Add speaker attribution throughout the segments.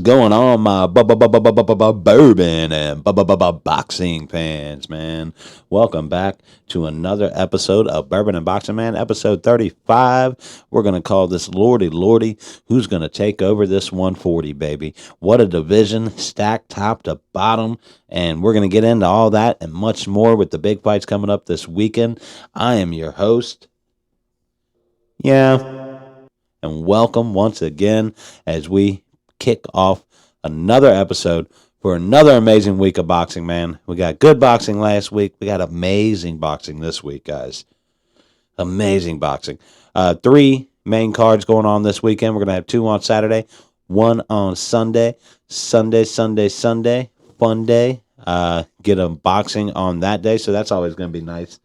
Speaker 1: going on, my bourbon and boxing fans, man? Welcome back to another episode of Bourbon and Boxing, man. Episode 35. We're going to call this Lordy Lordy. Who's going to take over this 140, baby? What a division, stacked top to bottom. And we're going to get into all that and much more with the big fights coming up this weekend. I am your host. Yeah. And welcome once again as we kick off another episode for another amazing week of boxing, man. We got good boxing last week. We got amazing boxing this week, guys. Amazing boxing. Three main cards going on this weekend. We're going to have two on Saturday, one on Sunday. Sunday. Fun day. Get a boxing on that day, so that's always going to be nice.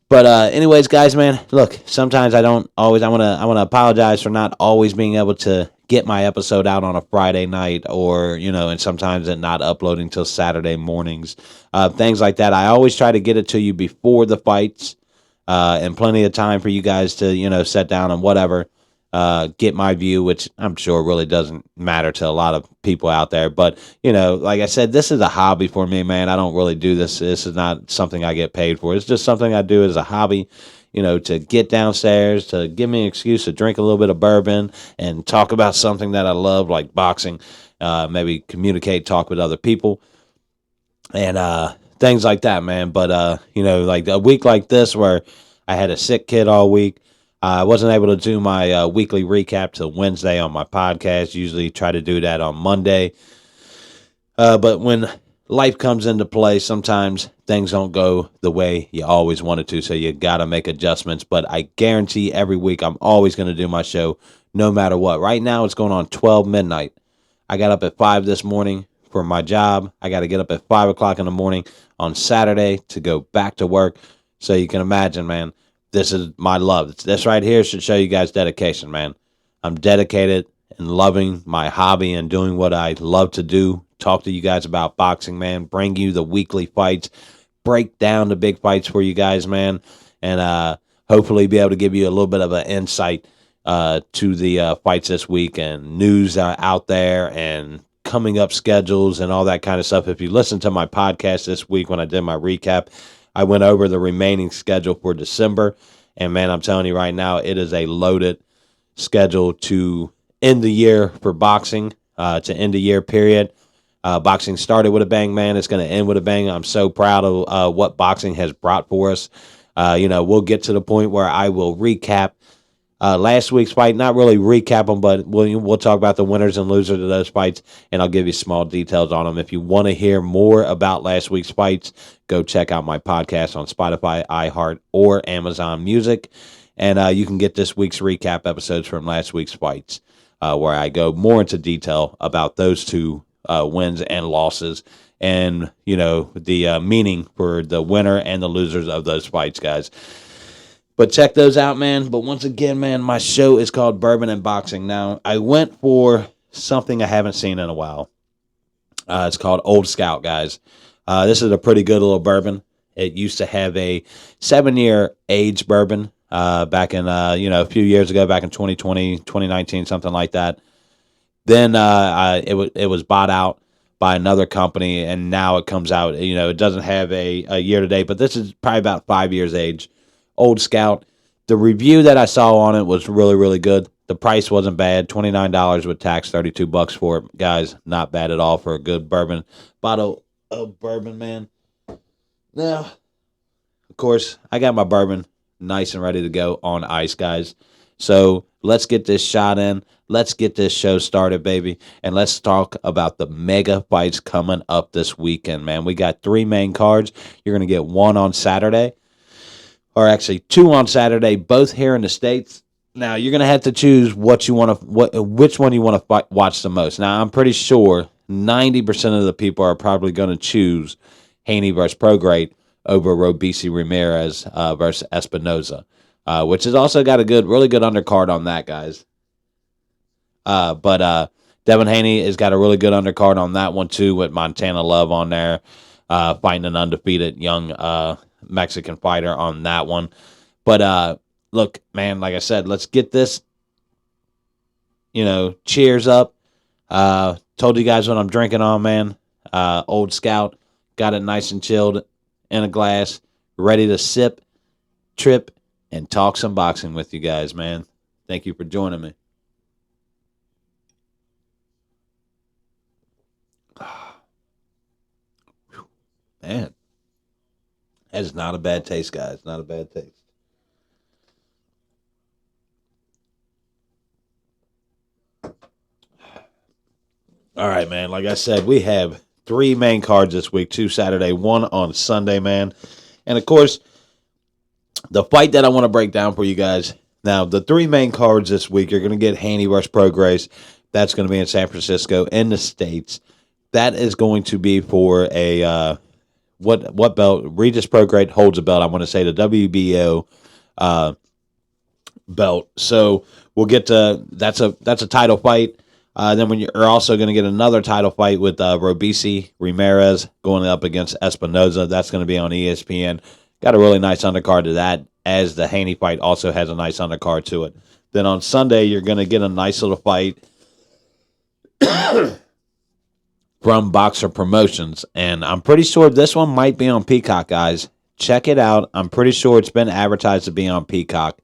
Speaker 1: But anyways, guys, man, look, sometimes I want to apologize for not always being able to get my episode out on a Friday night or, and sometimes it not uploading till Saturday mornings. Things like that. I always try to get it to you before the fights and plenty of time for you guys to, sit down and whatever, get my view, which I'm sure really doesn't matter to a lot of people out there. But, like I said, this is a hobby for me, man. I don't really do this. This is not something I get paid for. It's just something I do as a hobby, to get downstairs, to give me an excuse to drink a little bit of bourbon and talk about something that I love, like boxing, maybe communicate, talk with other people, and things like that, man. But, like a week like this where I had a sick kid all week, I wasn't able to do my weekly recap till Wednesday on my podcast. Usually try to do that on Monday. But when life comes into play, sometimes things don't go the way you always wanted to, so you got to make adjustments. But I guarantee every week I'm always going to do my show no matter what. Right now it's going on 12 midnight. I got up at 5 this morning for my job. I got to get up at 5 o'clock in the morning on Saturday to go back to work. So you can imagine, man, this is my love. This right here should show you guys dedication, man. I'm dedicated and loving my hobby and doing what I love to do. Talk to you guys about boxing, man. Bring you the weekly fights. Break down the big fights for you guys, man. And hopefully be able to give you a little bit of an insight to the fights this week and news out there and coming up schedules and all that kind of stuff. If you listen to my podcast this week when I did my recap, I went over the remaining schedule for December. And, man, I'm telling you right now, it is a loaded schedule to end the year for boxing, to end the year period. Boxing started with a bang, man. It's going to end with a bang. I'm so proud of what boxing has brought for us. We'll get to the point where I will recap last week's fight. Not really recap them, but we'll talk about the winners and losers of those fights, and I'll give you small details on them. If you want to hear more about last week's fights, go check out my podcast on Spotify, iHeart, or Amazon Music, and you can get this week's recap episodes from last week's fights, where I go more into detail about those two wins and losses, and the meaning for the winner and the losers of those fights, guys. But check those out, man. But once again, man, my show is called Bourbon and Boxing. Now, I went for something I haven't seen in a while. It's called Old Scout, guys. This is a pretty good little bourbon. It used to have a 7-year age bourbon back in, a few years ago, back in 2020, 2019, something like that. Then it was bought out by another company, and now it comes out. It doesn't have a year to date, but this is probably about 5 years age. Old Scout. The review that I saw on it was really, really good. The price wasn't bad. $29 with tax, $32 for it. Guys, not bad at all for a good bourbon. Bottle of bourbon, man. Now, of course, I got my bourbon nice and ready to go on ice, guys. So let's get this shot in. Let's get this show started, baby. And let's talk about the mega fights coming up this weekend, man. We got 3 main cards. You're going to get one on Saturday. Or actually 2 on Saturday, both here in the States. Now, you're going to have to choose which one you want to watch the most. Now, I'm pretty sure 90% of the people are probably going to choose Haney versus Prograis over Robisi Ramirez versus Espinoza, which has also got a really good undercard on that, guys. But Devin Haney has got a really good undercard on that one, too, with Montana Love on there, fighting an undefeated young Mexican fighter on that one. But look, man, like I said, let's get this, cheers up. Told you guys what I'm drinking on, man. Old Scout. Got it nice and chilled in a glass. Ready to sip, trip, and talk some boxing with you guys, man. Thank you for joining me. Man, that is not a bad taste, guys. Not a bad taste. All right, man. Like I said, we have three main cards this week, two Saturday, one on Sunday, man. And of course, the fight that I want to break down for you guys. Now, the three main cards this week, you're going to get Haney versus Prograis. That's going to be in San Francisco in the States. That is going to be for a what belt? Regis Prograis holds a belt. I want to say the WBO uh, belt. So we'll get to that's a title fight. Then when you're also going to get another title fight with Robisi Ramirez going up against Espinoza. That's going to be on ESPN. Got a really nice undercard to that, as the Haney fight also has a nice undercard to it. Then on Sunday, you're going to get a nice little fight from Boxer Promotions. And I'm pretty sure this one might be on Peacock, guys. Check it out. I'm pretty sure it's been advertised to be on Peacock.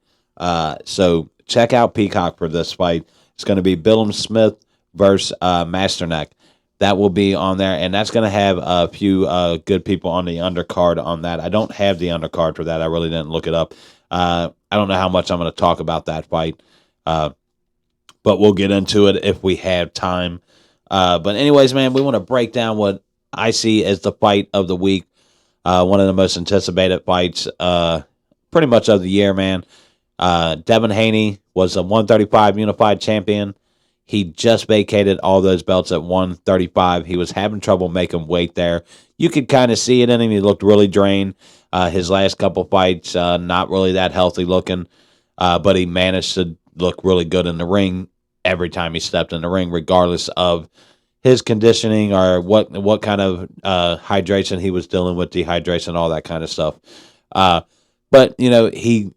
Speaker 1: So check out Peacock for this fight. It's going to be Billum Smith versus Masterneck. That will be on there, and that's going to have a few good people on the undercard on that. I don't have the undercard for that. I really didn't look it up. I don't know how much I'm going to talk about that fight, but we'll get into it if we have time. But anyways, man, we want to break down what I see as the fight of the week. One of the most anticipated fights pretty much of the year, man. Devin Haney was a 135 unified champion. He just vacated all those belts at 135. He was having trouble making weight there. You could kind of see it in him. He looked really drained. His last couple fights, not really that healthy looking, but he managed to look really good in the ring every time he stepped in the ring, regardless of his conditioning or what kind of hydration he was dealing with, dehydration, all that kind of stuff. But, he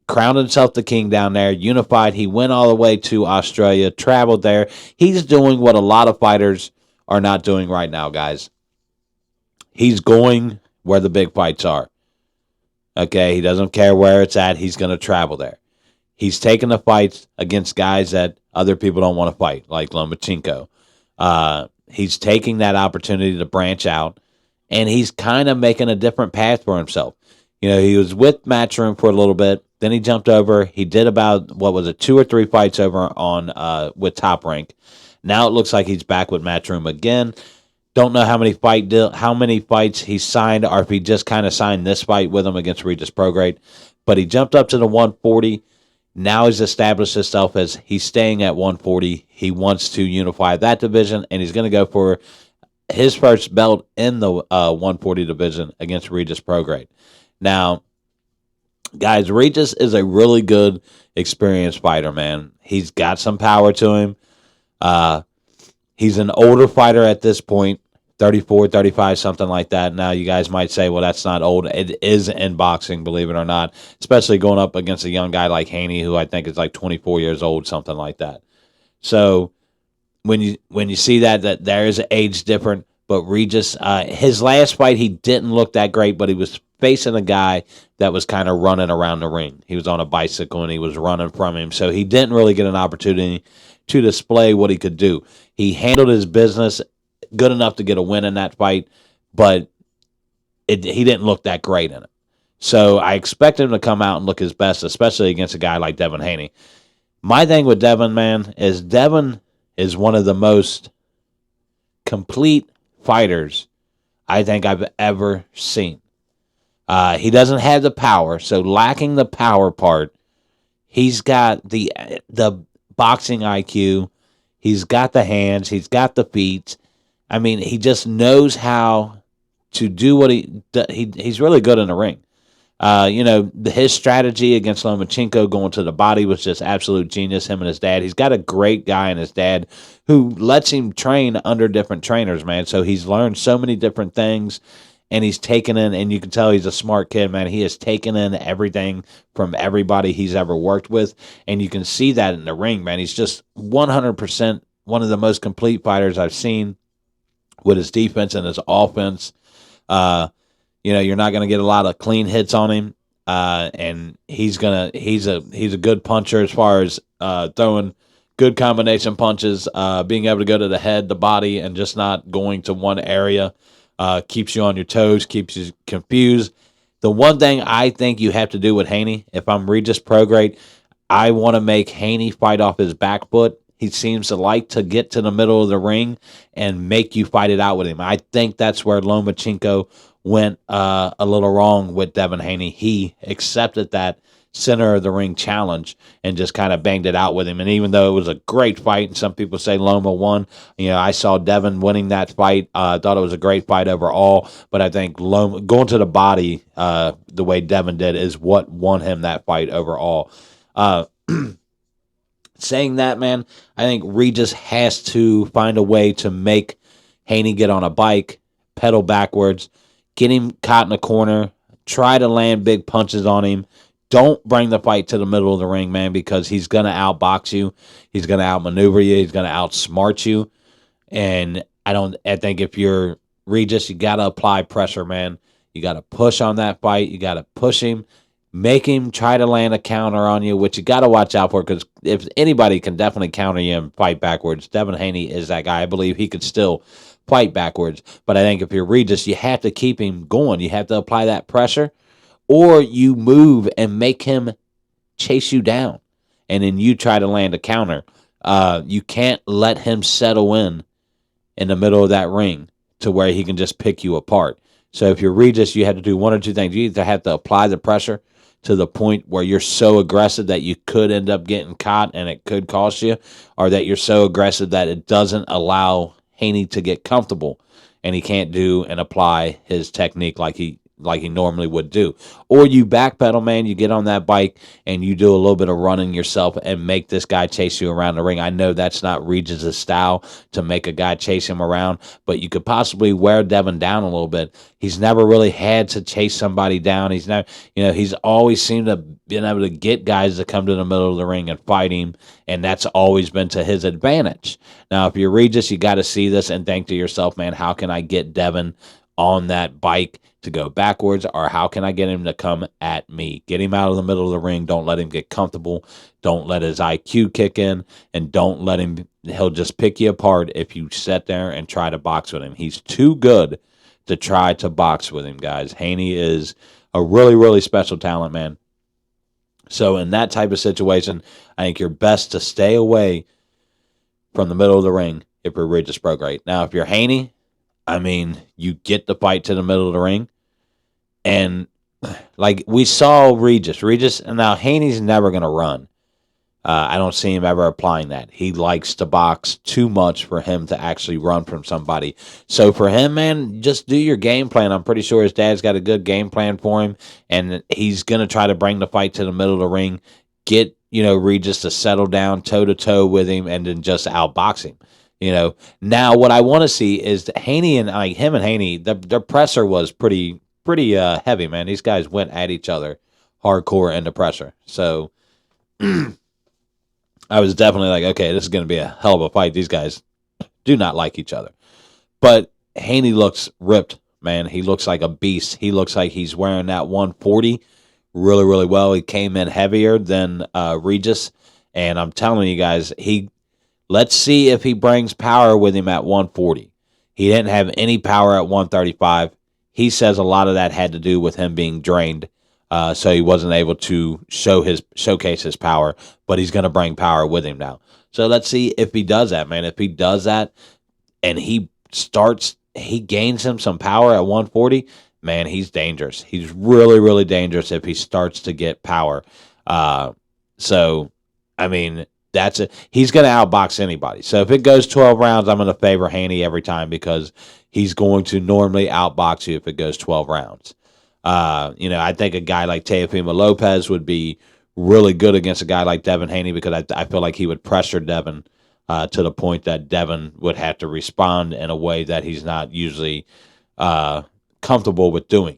Speaker 1: crowned himself the king down there, unified. He went all the way to Australia, traveled there. He's doing what a lot of fighters are not doing right now, guys. He's going where the big fights are. Okay, he doesn't care where it's at. He's going to travel there. He's taking the fights against guys that other people don't want to fight, like Lomachenko. He's taking that opportunity to branch out, and he's kind of making a different path for himself. He was with Matchroom for a little bit. Then he jumped over. He did about, 2 or 3 fights over on with Top Rank. Now it looks like he's back with Matchroom again. Don't know how many fights he signed, or if he just kind of signed this fight with him against Regis Prograis. But he jumped up to the 140. Now he's established himself as he's staying at 140. He wants to unify that division, and he's going to go for his first belt in the 140 division against Regis Prograis. Now, guys, Regis is a really good, experienced fighter, man. He's got some power to him. He's an older fighter at this point, 34, 35, something like that. Now, you guys might say, well, that's not old. It is in boxing, believe it or not, especially going up against a young guy like Haney, who I think is like 24 years old, something like that. So when you see that there is an age difference, but Regis, his last fight, he didn't look that great, but he was facing a guy that was kind of running around the ring. He was on a bicycle and he was running from him, so he didn't really get an opportunity to display what he could do. He handled his business good enough to get a win in that fight, but he didn't look that great in it. So I expect him to come out and look his best, especially against a guy like Devin Haney. My thing with Devin, man, is Devin is one of the most complete fighters I think I've ever seen. He doesn't have the power, so lacking the power part, he's got the boxing IQ, he's got the hands, he's got the feet. I mean, he just knows how to do what he's really good in the ring. His strategy against Lomachenko going to the body was just absolute genius, him and his dad. He's got a great guy in his dad who lets him train under different trainers, man. So he's learned so many different things, and he's taken in, and you can tell he's a smart kid, man. He has taken in everything from everybody he's ever worked with, and you can see that in the ring, man. He's just 100% one of the most complete fighters I've seen with his defense and his offense. You're not going to get a lot of clean hits on him, and he's a good puncher as far as throwing good combination punches, being able to go to the head, the body, and just not going to one area. Keeps you on your toes, keeps you confused. The one thing I think you have to do with Haney, if I'm Regis Prograis, I want to make Haney fight off his back foot. He seems to like to get to the middle of the ring and make you fight it out with him. I think that's where Lomachenko went a little wrong with Devin Haney. He accepted that center of the ring challenge and just kind of banged it out with him. And even though it was a great fight, and some people say Loma won, I saw Devin winning that fight. I thought it was a great fight overall, but I think Loma going to the body the way Devin did is what won him that fight overall. Saying that, man, I think Regis has to find a way to make Haney get on a bike, pedal backwards, get him caught in a corner, try to land big punches on him. Don't bring the fight to the middle of the ring, man, because he's going to outbox you. He's going to outmaneuver you. He's going to outsmart you. And I think if you're Regis, you got to apply pressure, man. You got to push on that fight. You got to push him. Make him try to land a counter on you, which you got to watch out for, because if anybody can definitely counter you and fight backwards, Devin Haney is that guy. I believe he could still fight backwards. But I think if you're Regis, you have to keep him going. You have to apply that pressure, or you move and make him chase you down, and then you try to land a counter. You can't let him settle in the middle of that ring to where he can just pick you apart. So if you're Regis, you have to do one or two things. You either have to apply the pressure to the point where you're so aggressive that you could end up getting caught and it could cost you, or that you're so aggressive that it doesn't allow Haney to get comfortable and he can't do and apply his technique like he normally would do. Or you backpedal, man, you get on that bike and you do a little bit of running yourself and make this guy chase you around the ring. I know that's not Regis' style to make a guy chase him around, but you could possibly wear Devin down a little bit. He's never really had to chase somebody down. He's not, he's always seemed to been able to get guys to come to the middle of the ring and fight him, and that's always been to his advantage. Now, if you're Regis, you got to see this and think to yourself, man, how can I get Devin on that bike to go backwards, or how can I get him to come at me? Get him out of the middle of the ring. Don't let him get comfortable. Don't let his IQ kick in, and don't let him, he'll just pick you apart if you sit there and try to box with him. He's too good to try to box with him, guys. Haney is a really, really special talent, man. So in that type of situation, I think you're best to stay away from the middle of the ring if you're Regis Prograis. Now, if you're Haney, you get the fight to the middle of the ring, and like we saw Regis, and now Haney's never going to run. I don't see him ever applying that. He likes to box too much for him to actually run from somebody. So for him, man, just do your game plan. I'm pretty sure his dad's got a good game plan for him, and he's going to try to bring the fight to the middle of the ring, get, Regis to settle down toe-to-toe with him, and then just outbox him. Now what I want to see is that Haney and him and Haney, their presser was pretty heavy, man. These guys went at each other hardcore in the pressure. So I was definitely like, okay, this is going to be a hell of a fight. These guys do not like each other. But Haney looks ripped, man. He looks like a beast. He looks like he's wearing that 140 really, really well. He came in heavier than Regis. And I'm telling you guys, let's see if he brings power with him at 140. He didn't have any power at 135. He says a lot of that had to do with him being drained, so he wasn't able to showcase his power, but he's going to bring power with him now. So let's see if he does that, man. If he does that and he gains him some power at 140, man, he's dangerous. He's really, really dangerous if he starts to get power. That's it. He's going to outbox anybody. So if it goes 12 rounds, I'm going to favor Haney every time, because he's going to normally outbox you if it goes 12 rounds. I think a guy like Teofimo Lopez would be really good against a guy like Devin Haney, because I feel like he would pressure Devin to the point that Devin would have to respond in a way that he's not usually comfortable with doing.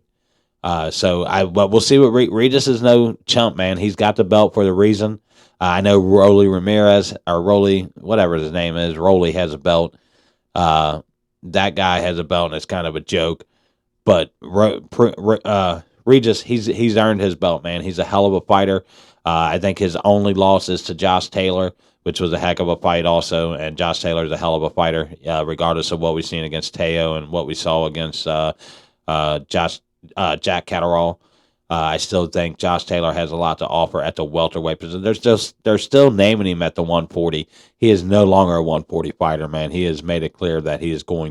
Speaker 1: But we'll see what Regis is no chump, man. He's got the belt for the reason. I know Rolly Ramirez, or Rolly, whatever his name is, Rolly has a belt. That guy has a belt, and it's kind of a joke. But Regis, he's earned his belt, man. He's a hell of a fighter. I think his only loss is to Josh Taylor, which was a heck of a fight also. And Josh Taylor is a hell of a fighter, regardless of what we've seen against Teo and what we saw against Jack Catterall. I still think Josh Taylor has a lot to offer at the welterweight position. They're still naming him at the 140. He is no longer a 140 fighter, man. He has made it clear that he is going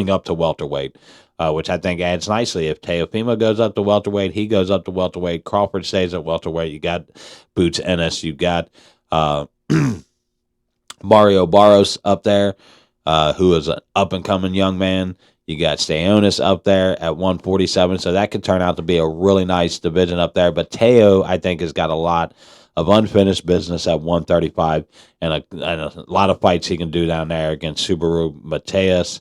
Speaker 1: up to welterweight, which I think adds nicely. If Teofimo goes up to welterweight, he goes up to welterweight. Crawford stays at welterweight. You got Boots Ennis. You got Mario Barros up there, who is an up and coming young man. You got Stayonis up there at 147, so that could turn out to be a really nice division up there. But Teo, I think, has got a lot of unfinished business at 135, and a lot of fights he can do down there against Subaru Mateus.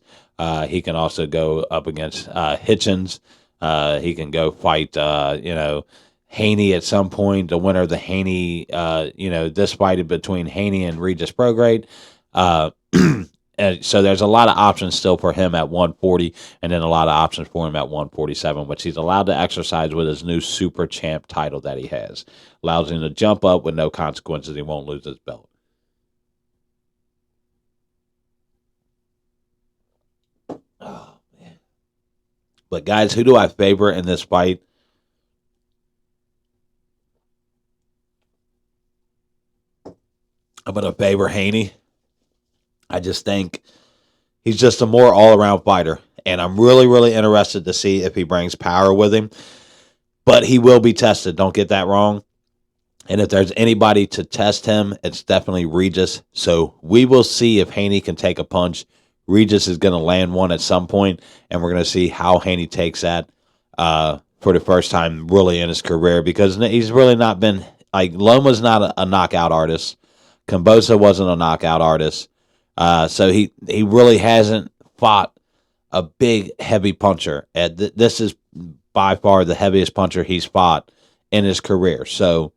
Speaker 1: He can also go up against Hitchens. He can go fight, Haney at some point. The winner of the Haney, this fight between Haney and Regis Prograis. And so there's a lot of options still for him at 140, and then a lot of options for him at 147, which he's allowed to exercise with his new super champ title that he has. Allows him to jump up with no consequences. He won't lose his belt. Oh, man. But, guys, who do I favor in this fight? I'm going to favor Haney. I just think he's just a more all-around fighter, and I'm really, really interested to see if he brings power with him. But he will be tested. Don't get that wrong. And if there's anybody to test him, it's definitely Regis. So we will see if Haney can take a punch. Regis is going to land one at some point, and we're going to see how Haney takes that for the first time really in his career, because he's really not been – like, Loma's not a knockout artist. Kambosa wasn't a knockout artist. So he really hasn't fought a big, heavy puncher. This is by far the heaviest puncher he's fought in his career. So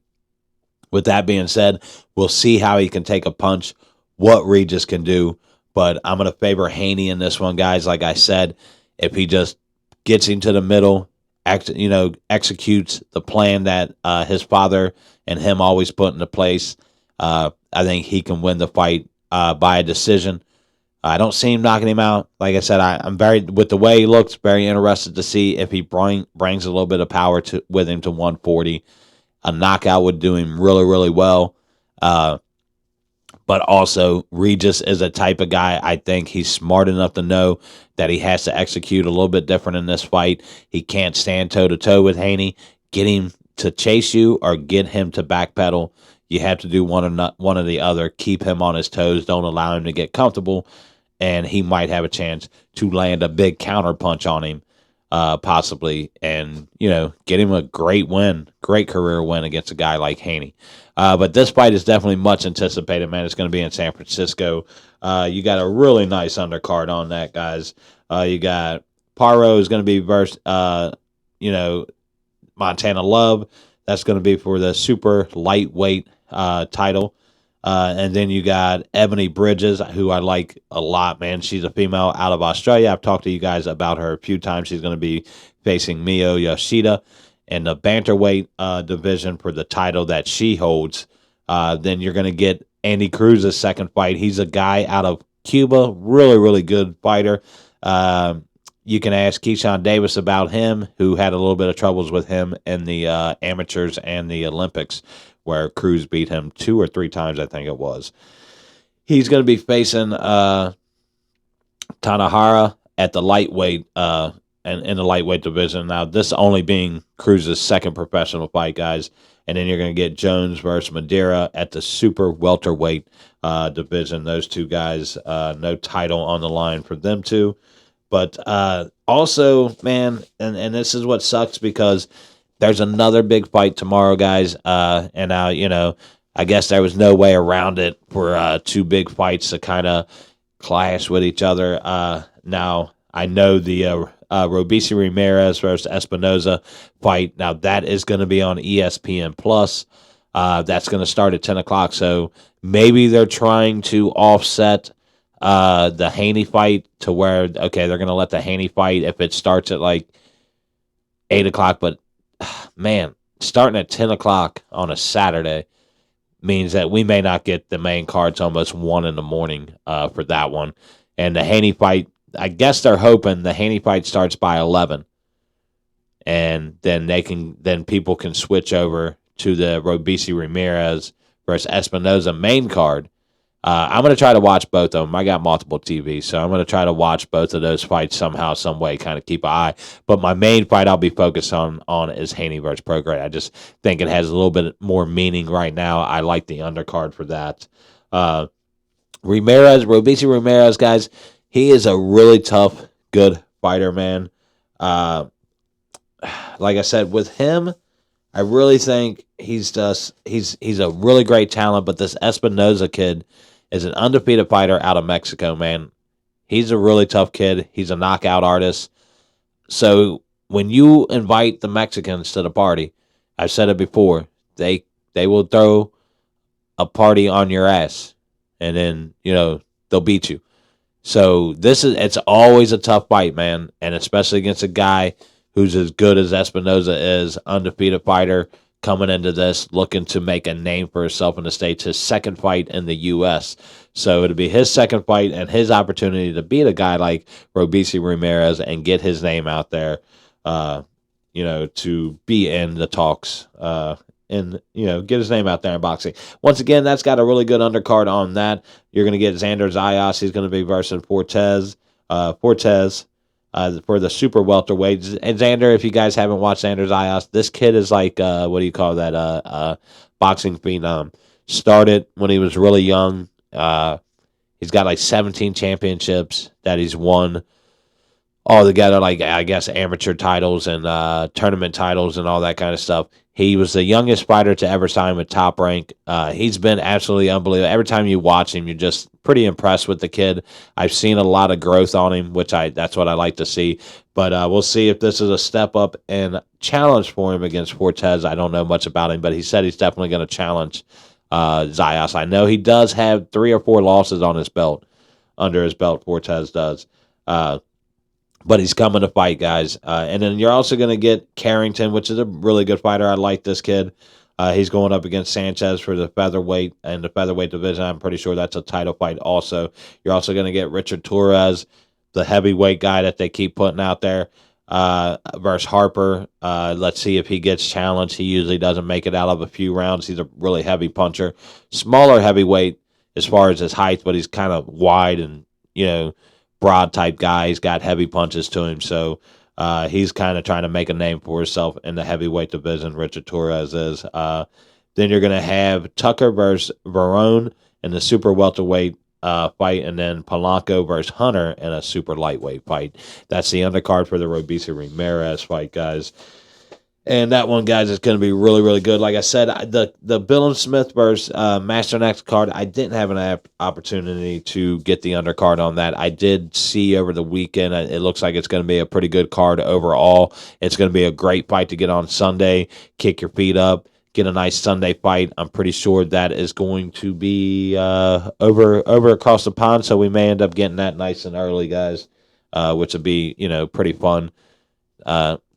Speaker 1: with that being said, we'll see how he can take a punch, what Regis can do. But I'm going to favor Haney in this one, guys. Like I said, if he just gets into the middle, executes the plan that his father and him always put into place, I think he can win the fight by a decision. I don't see him knocking him out. Like I said, I'm with the way he looks, very interested to see if he brings a little bit of power with him to 140. A knockout would do him really, really well. But also, Regis is a type of guy, I think he's smart enough to know that he has to execute a little bit different in this fight. He can't stand toe-to-toe with Haney. Get him to chase you or get him to backpedal. You have to do one or the other. Keep him on his toes. Don't allow him to get comfortable, and he might have a chance to land a big counter punch on him, possibly, and get him a great career win against a guy like Haney. But this fight is definitely much anticipated, man. It's going to be in San Francisco. You got a really nice undercard on that, guys. You got Paro is going to be versus, Montana Love. That's going to be for the super lightweight title. And then you got Ebony Bridges, who I like a lot, man. She's a female out of Australia. I've talked to you guys about her a few times. She's going to be facing Mio Yoshida in the bantamweight division for the title that she holds. Then you're going to get Andy Cruz's second fight. He's a guy out of Cuba, really, really good fighter. You can ask Keyshawn Davis about him, who had a little bit of troubles with him in the amateurs and the Olympics, where Cruz beat him 2 or 3 times, I think it was. He's going to be facing Tanahara at the lightweight and in the lightweight division. Now, this only being Cruz's second professional fight, guys. And then you're going to get Jones versus Madeira at the super welterweight division. Those two guys, no title on the line for them two. But also, man, and this is what sucks, because there's another big fight tomorrow, guys. And now, I guess there was no way around it for 2 big fights to kind of clash with each other. Now, I know the Robeisy Ramirez versus Espinoza fight. Now, that is going to be on ESPN+. That's going to start at 10 o'clock. So maybe they're trying to offset the Haney fight to where, okay, they're going to let the Haney fight if it starts at like 8 o'clock. But, man, starting at 10 o'clock on a Saturday means that we may not get the main cards almost 1 in the morning for that one. And the Haney fight, I guess they're hoping the Haney fight starts by 11. And then people can switch over to the Robeisy Ramirez versus Espinoza main card. I'm going to try to watch both of them. I got multiple TVs, so I'm going to try to watch both of those fights somehow, some way, kind of keep an eye. But my main fight I'll be focused on is Haney versus Prograis. I just think it has a little bit more meaning right now. I like the undercard for that. Robeisy Ramirez, guys, he is a really tough, good fighter, man. Like I said, with him, I really think he's a really great talent, but this Espinoza kid is an undefeated fighter out of Mexico, man. He's a really tough kid. He's a knockout artist. So when you invite the Mexicans to the party, I've said it before, they will throw a party on your ass, and then, they'll beat you. So it's always a tough fight, man, and especially against a guy who's as good as Espinoza is, undefeated fighter, coming into this, looking to make a name for himself in the States, his second fight in the U.S. So it'll be his second fight and his opportunity to beat a guy like Robeisy Ramirez and get his name out there, to be in the talks, and, get his name out there in boxing. Once again, that's got a really good undercard on that. You're going to get Xander Zayas. He's going to be versus Fortes. For the super welterweight. And Xander, if you guys haven't watched Xander Zayas, this kid is like, what do you call that, boxing phenom. Started when he was really young. He's got like 17 championships that he's won all together, like, I guess, amateur titles and tournament titles and all that kind of stuff. He was the youngest fighter to ever sign with Top Rank. He's been absolutely unbelievable. Every time you watch him, you're just pretty impressed with the kid. I've seen a lot of growth on him, that's what I like to see. But we'll see if this is a step up and challenge for him against Fortes. I don't know much about him, but he said he's definitely going to challenge Zayas. I know he does have 3 or 4 losses on his belt, under his belt, Fortes does. But he's coming to fight, guys. And then you're also going to get Carrington, which is a really good fighter. I like this kid. He's going up against Sanchez for the featherweight and the featherweight division. I'm pretty sure that's a title fight also. You're also going to get Richard Torres, the heavyweight guy that they keep putting out there, versus Harper. Let's see if he gets challenged. He usually doesn't make it out of a few rounds. He's a really heavy puncher. Smaller heavyweight as far as his height, but he's kind of wide and, broad type guy. He's got heavy punches to him, so he's kind of trying to make a name for himself in the heavyweight division. Richard Torres is. Then you're going to have Tucker versus Verone in the super welterweight fight, and then Polanco versus Hunter in a super lightweight fight. That's the undercard for the Robeisy Ramirez fight, guys. And that one, guys, is going to be really, really good. Like I said, the Bill and Smith versus Master Next card, I didn't have an opportunity to get the undercard on that. I did see over the weekend. It looks like it's going to be a pretty good card overall. It's going to be a great fight to get on Sunday. Kick your feet up. Get a nice Sunday fight. I'm pretty sure that is going to be over across the pond, so we may end up getting that nice and early, guys, which would be, pretty fun.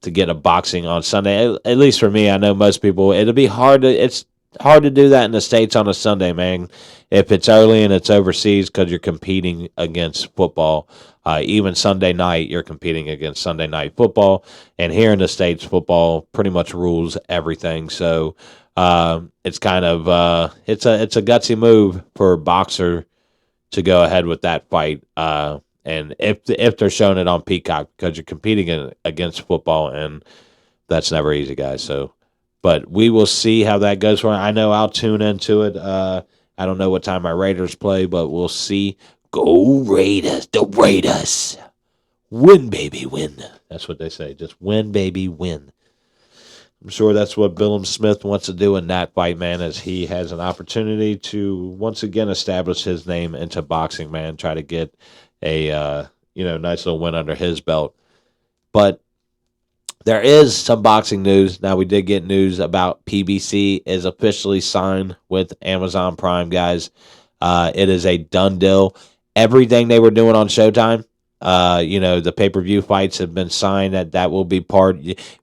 Speaker 1: To get a boxing on Sunday, at least for me. I know most people, it's hard to do that in the States on a Sunday, man, if it's early and it's overseas, because you're competing against football. Even Sunday night, you're competing against Sunday night football, and here in the States, football pretty much rules everything. So it's kind of it's a gutsy move for a boxer to go ahead with that fight. And if they're showing it on Peacock, because you're competing against football, and that's never easy, guys. So, but we will see how that goes for me. I know I'll tune into it. I don't know what time my Raiders play, but we'll see. Go Raiders! The Raiders! Win, baby, win. That's what they say. Just win, baby, win. I'm sure that's what Billum Smith wants to do in that fight, man, as he has an opportunity to once again establish his name into boxing, man. Try to get a nice little win under his belt. But There is some boxing news. Now, we did get news about PBC is officially signed with Amazon Prime, guys. It is a done deal. Everything they were doing on Showtime, the pay-per-view fights have been signed. That will be part,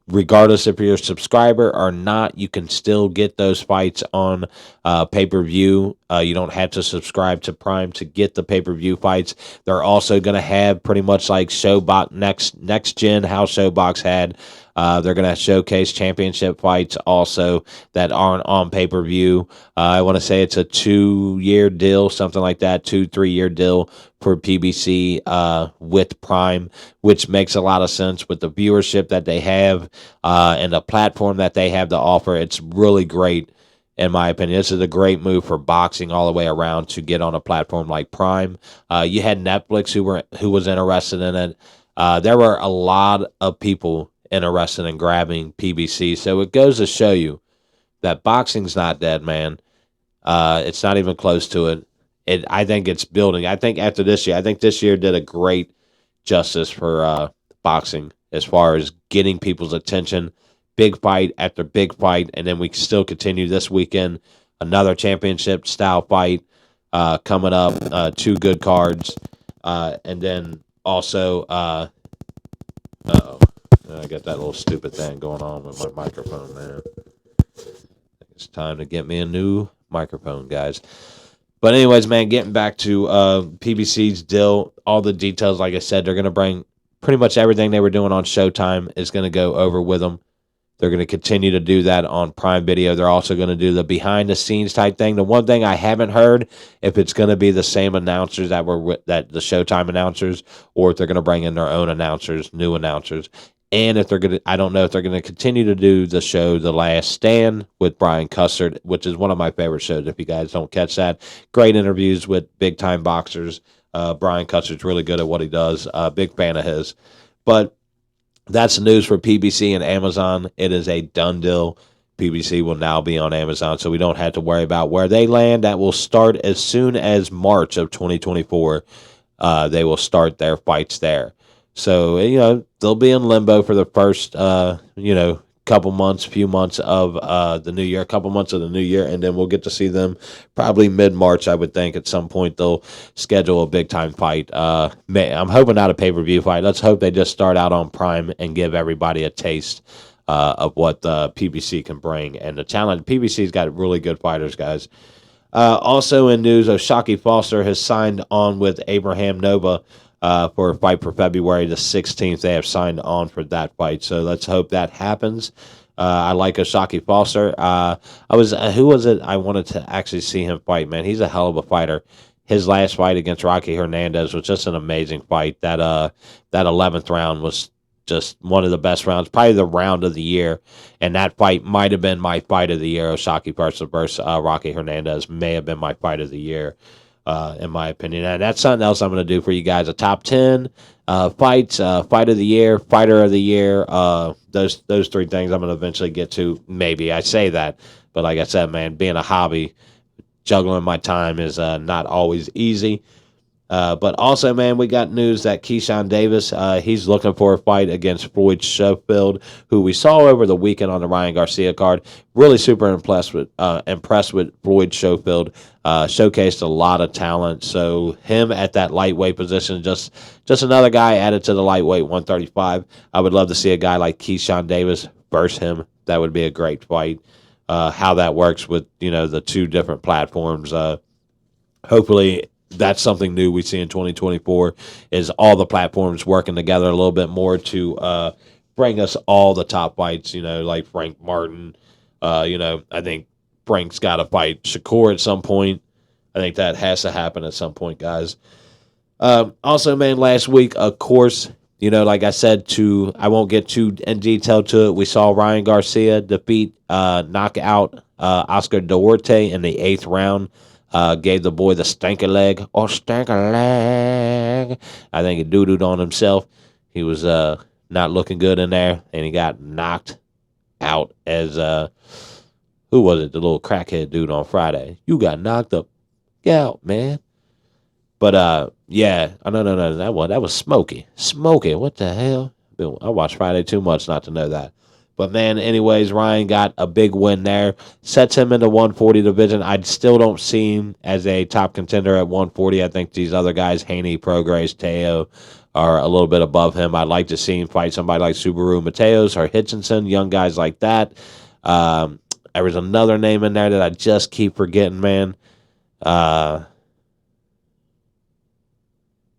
Speaker 1: regardless if you're a subscriber or not, you can still get those fights on pay-per-view. You don't have to subscribe to Prime to get the pay-per-view fights. They're also going to have pretty much like Showbox next gen, how Showbox had. They're going to showcase championship fights also that aren't on pay-per-view. I want to say it's a 2-year deal, something like that, 2-3 year deal for PBC with Prime, which makes a lot of sense with the viewership that they have and the platform that they have to offer. It's really great. In my opinion, this is a great move for boxing all the way around to get on a platform like Prime. You had Netflix who was interested in it. There were a lot of people interested in grabbing PBC. So it goes to show you that boxing's not dead, man. It's not even close to it. I think it's building. I think after this year, I think this year did a great justice for boxing as far as getting people's attention. Big fight after big fight, and then we still continue this weekend. Another championship style fight coming up. 2 good cards, and then also. I got that little stupid thing going on with my microphone, man. It's time to get me a new microphone, guys. But anyways, man, getting back to PBC's deal, all the details, like I said, they're going to bring pretty much everything they were doing on Showtime is going to go over with them. They're going to continue to do that on Prime Video. They're also going to do the behind-the-scenes type thing. The one thing I haven't heard, if it's going to be the same announcers that the Showtime announcers, or if they're going to bring in their own announcers, new announcers. And if they're going to, I don't know if they're going to continue to do the show The Last Stand with Brian Custer, which is one of my favorite shows. If you guys don't catch that, great interviews with big-time boxers. Brian Custer's really good at what he does. Big fan of his. But that's the news for PBC and Amazon. It is a done deal. PBC will now be on Amazon, so we don't have to worry about where they land. That will start as soon as March of 2024. They will start their fights there. So, they'll be in limbo for the first, few months of the new year, a couple months of the new year, and then we'll get to see them probably mid-March, I would think. At some point, they'll schedule a big-time fight. I'm hoping not a pay-per-view fight. Let's hope they just start out on Prime and give everybody a taste of what the PBC can bring. And the talent, PBC's got really good fighters, guys. Also in news, O'Shaquie Foster has signed on with Abraham Nova for a fight for February the 16th. They have signed on for that fight, so let's hope that happens. I like O'Shaquie Foster. Who was it? I wanted to actually see him fight, man. He's a hell of a fighter. His last fight against Rocky Hernandez was just an amazing fight. That 11th round was just one of the best rounds, probably the round of the year. And that fight might have been my fight of the year. O'Shaquie Foster versus Rocky Hernandez may have been my fight of the year. In my opinion. And that's something else I'm going to do for you guys. A top 10 fights, fight of the year, fighter of the year. Those 3 things I'm going to eventually get to. Maybe I say that. But like I said, man, being a hobby, juggling my time is not always easy. But also, man, we got news that Keyshawn Davis, he's looking for a fight against Floyd Schofield, who we saw over the weekend on the Ryan Garcia card. Really super impressed with Floyd Schofield. Showcased a lot of talent. So him at that lightweight position, just another guy added to the lightweight 135. I would love to see a guy like Keyshawn Davis versus him. That would be a great fight. How that works with the 2 different platforms. Hopefully that's something new we see in 2024 is all the platforms working together a little bit more to bring us all the top fights, like Frank Martin. I think Frank's got to fight Shakur at some point. I think that has to happen at some point, guys. Also, man, last week, of course, like I said, I won't get too in detail to it. We saw Ryan Garcia knock out Oscar Duarte in the 8th round. Gave the boy the stanker leg. I think he doo-dooed on himself. He was not looking good in there, and he got knocked out as, who was it? The little crackhead dude on Friday. You got knocked up. Get out, man. But, yeah. No. That was Smokey. Smokey, what the hell? I watched Friday too much not to know that. But man, anyways, Ryan got a big win there. Sets him in the 140 division. I still don't see him as a top contender at 140. I think these other guys, Haney, Prograis, Teo, are a little bit above him. I'd like to see him fight somebody like Subaru Mateos or Hitchinson, young guys like that. There was another name in there that I just keep forgetting, man.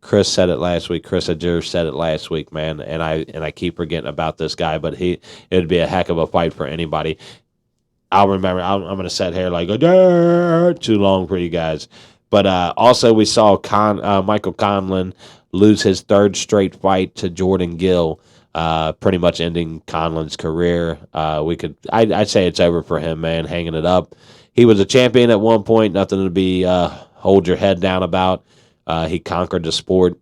Speaker 1: Chris said it last week. Chris Adjur said it last week, man, and I keep forgetting about this guy, but it'd be a heck of a fight for anybody. I'll remember. I'm going to sit here like too long for you guys. But also we saw Michael Conlon lose his third straight fight to Jordan Gill, pretty much ending Conlon's career. I'd say it's over for him, man, hanging it up. He was a champion at one point, nothing to be hold your head down about. He conquered the sport,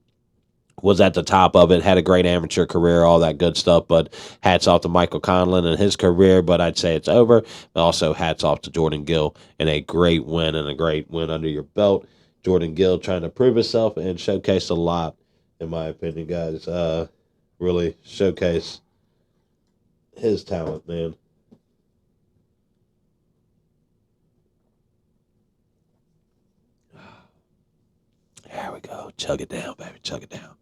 Speaker 1: was at the top of it, had a great amateur career, all that good stuff. But hats off to Michael Conlon and his career, but I'd say it's over. And also hats off to Jordan Gill and a great win under your belt. Jordan Gill trying to prove himself and showcase a lot, in my opinion, guys. Really showcase his talent, man. There we go. Chug it down, baby. Chug it down.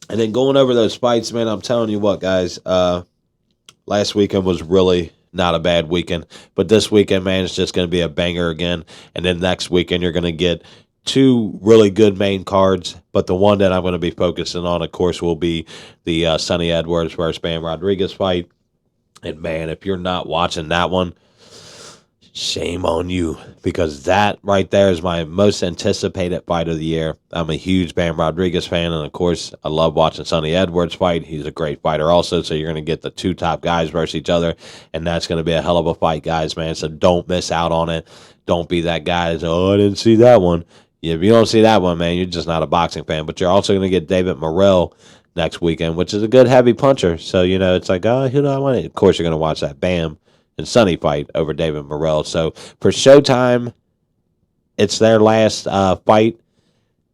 Speaker 1: And then going over those fights, man, I'm telling you what, guys. Last weekend was really not a bad weekend. But this weekend, man, it's just going to be a banger again. And then next weekend, you're going to get two really good main cards. But the one that I'm going to be focusing on, of course, will be the Sonny Edwards versus Bam Rodriguez fight. And, man, if you're not watching that one, shame on you, because that right there is my most anticipated fight of the year. I'm a huge Bam Rodriguez fan, and of course, I love watching Sonny Edwards fight. He's a great fighter also, so you're going to get the two top guys versus each other, and that's going to be a hell of a fight, guys, man. So don't miss out on it. Don't be that guy that's, I didn't see that one. If you don't see that one, man, you're just not a boxing fan. But you're also going to get David Morrell next weekend, which is a good heavy puncher. So, it's like, who do I want? Of course, you're going to watch that Bam and Sonny fight over David Morrell. So for Showtime, it's their last fight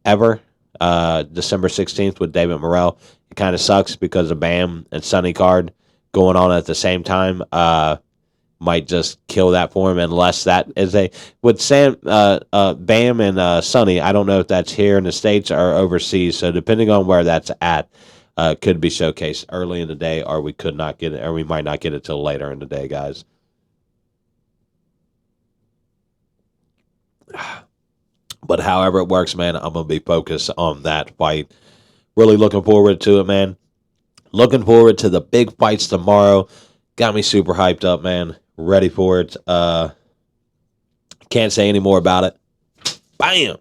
Speaker 1: ever, December 16th with David Morrell. It kind of sucks because the Bam and Sonny card going on at the same time might just kill that for him, unless that is with Bam and Sonny. I don't know if that's here in the States or overseas. So depending on where that's at, could be showcased early in the day, or we could not get it, or we might not get it till later in the day, guys. But however it works, man, I'm going to be focused on that fight. Really looking forward to it, man. Looking forward to the big fights tomorrow. Got me super hyped up, man. Ready for it. Can't say any more about it. Bam!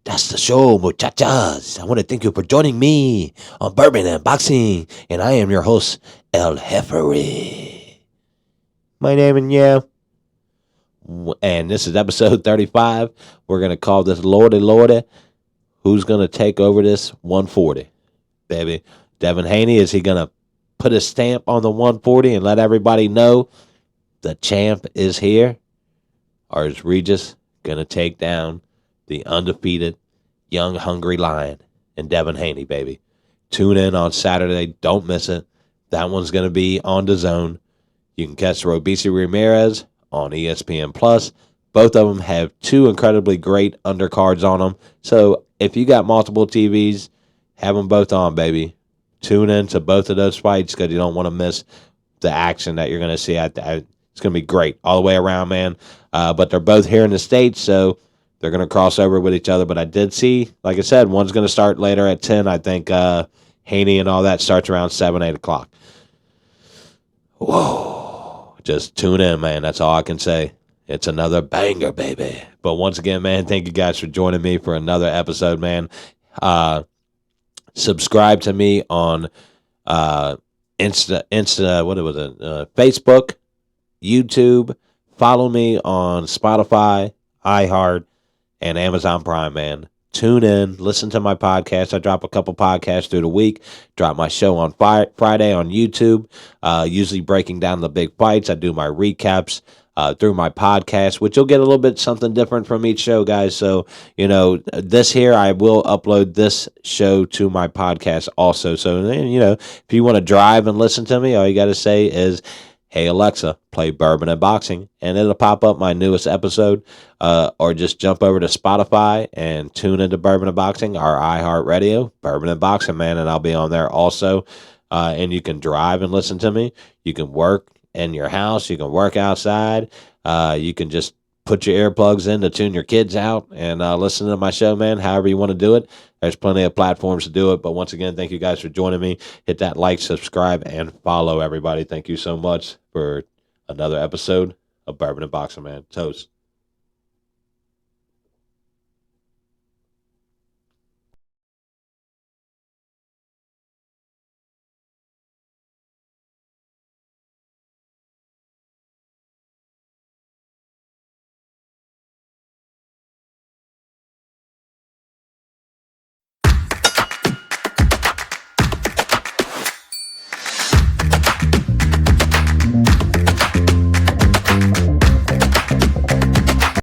Speaker 1: That's the show, muchachas. I want to thank you for joining me on Bourbon and Boxing, and I am your host, El Jefery. My name is and this is episode 35. We're going to call this Lordy Lordy. Who's going to take over this 140? Baby, Devin Haney, is he going to put a stamp on the 140 and let everybody know the champ is here? Or is Regis going to take down the undefeated young hungry lion and Devin Haney, baby? Tune in on Saturday. Don't miss it. That one's going to be on the Zone. You can catch Robeisy Ramirez on ESPN Plus. Both of them have two incredibly great undercards on them. So if you got multiple TVs, have them both on, baby. Tune in to both of those fights because you don't want to miss the action that you're going to see. It's going to be great all the way around, man. But they're both here in the States, so they're going to cross over with each other. But I did see, like I said, one's going to start later at 10. I think Haney and all that starts around 7, 8 o'clock. Whoa. Just tune in, man. That's all I can say. It's another banger, baby. But once again, man, thank you guys for joining me for another episode, man. Subscribe to me on Facebook, YouTube. Follow me on Spotify, iHeart, and Amazon Prime, man. Tune in, listen to my podcast. I drop a couple podcasts through the week. Drop my show on Friday on YouTube, usually breaking down the big fights. I do my recaps through my podcast, which you'll get a little bit something different from each show, guys. So, this here, I will upload this show to my podcast also. So, if you want to drive and listen to me, all you got to say is, "Hey Alexa, play Bourbon and Boxing," and it'll pop up my newest episode. Or just jump over to Spotify and tune into Bourbon and Boxing, our iHeartRadio, Bourbon and Boxing, man, and I'll be on there also. And you can drive and listen to me. You can work in your house. You can work outside. You can just put your earplugs in to tune your kids out and listen to my show, man, however you want to do it. There's plenty of platforms to do it. But once again, thank you guys for joining me. Hit that like, subscribe, and follow, everybody. Thank you so much for another episode of Bourbon and Boxing, man. Toast.